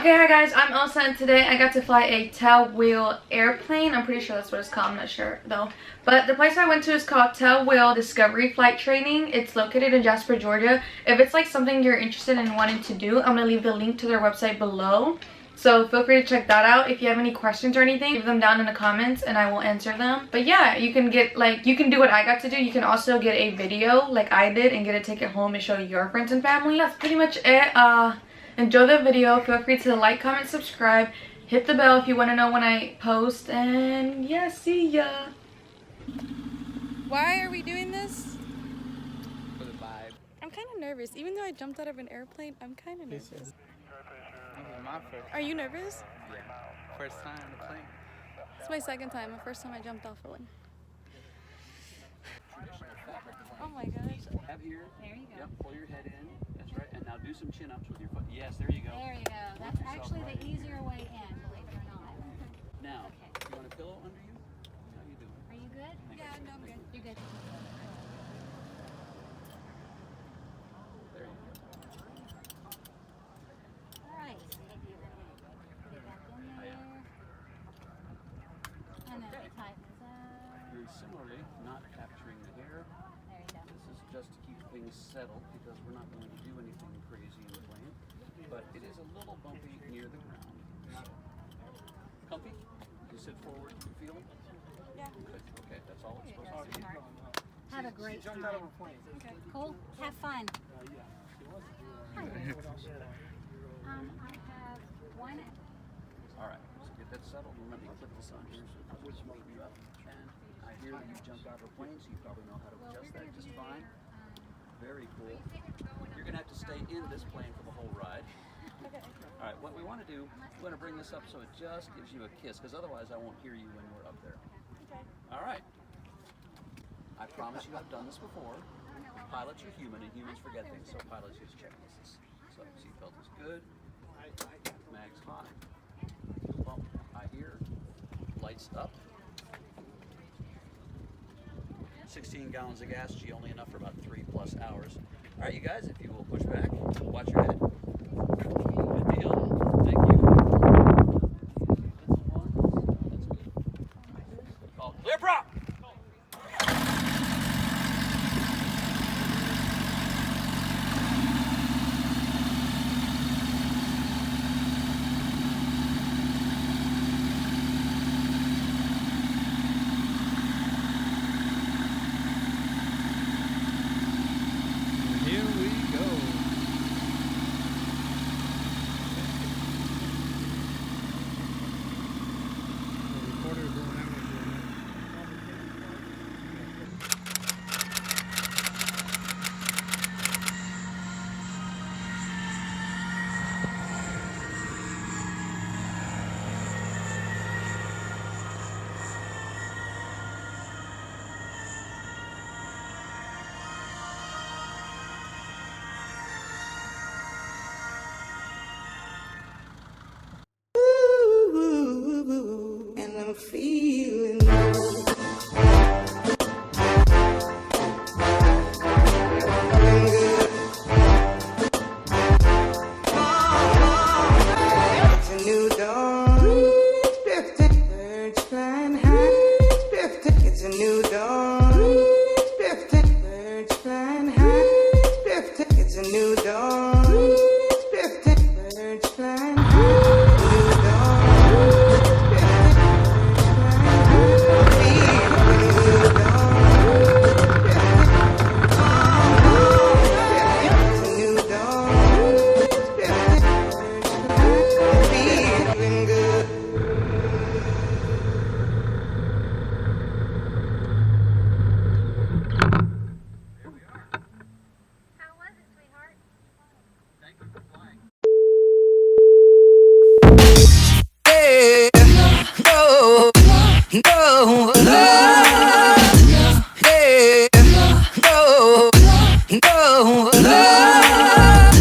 Okay, hi guys, I'm Ilse and today I got to fly a Tailwheel airplane. I'm pretty sure that's what it's called, I'm not sure though. But the place I went to is called Tailwheel Discovery Flight Training. It's located in Jasper, Georgia. If it's like something you're interested in wanting to do, I'm gonna leave the link to their website below. So feel free to check that out. If you have any questions or anything, leave them down in the comments and I will answer them. But yeah, you can get you can do what I got to do. You can also get a video like I did and get a ticket home and show your friends and family. That's pretty much it. Enjoy the video. Feel free to like, comment, subscribe, hit the bell if you want to know when I post, and yeah, see ya. Why are we doing this? For the vibe. I'm kind of nervous. Even though I jumped out of an airplane, I'm kind of nervous. This is my first. Are you nervous? Yeah. First time on the plane. It's my second time. The first time I jumped off of one. Oh my gosh. Have here. There you go. Yep. Pull your head in. That's right. And now do some chin ups with your foot. Yes. There you go. There you go. That's actually the easier way in, believe it or not. Now, Okay. you want a pillow under you? How you doing? Are you good? Yeah, no, I'm good. You're good. There you go. All right. Get back in there. And then we tighten this up. Very similarly, not capturing the hair. There you go. This is just to keep things settled because we're not going to do anything crazy in the plane. But it is a little bumpy near the ground. Comfy? You sit forward, you feel it? Yeah. Good. Okay, that's all it's supposed to be. Have a great time. Okay. Cool. Have fun. Hi. I have one. All right, so get that settled. Remember to clip this on here so it doesn't move you up. And I hear that you jumped out of a plane, so you probably know how to adjust that just fine. Very cool. You're going to have to stay in this plane for the whole ride. Okay. All right, what we want to do, we want to bring this up so it just gives you a kiss, because otherwise I won't hear you when we're up there. Okay. All right. I promise you I've done this before. Pilots are human, and humans forget things, so pilots use checklists. So seatbelt is good. Mag's hot. Bump, I hear. Lights up. 16 gallons of gas, G, only enough for about 3+ hours. All right, you guys, if you will push back, watch your head.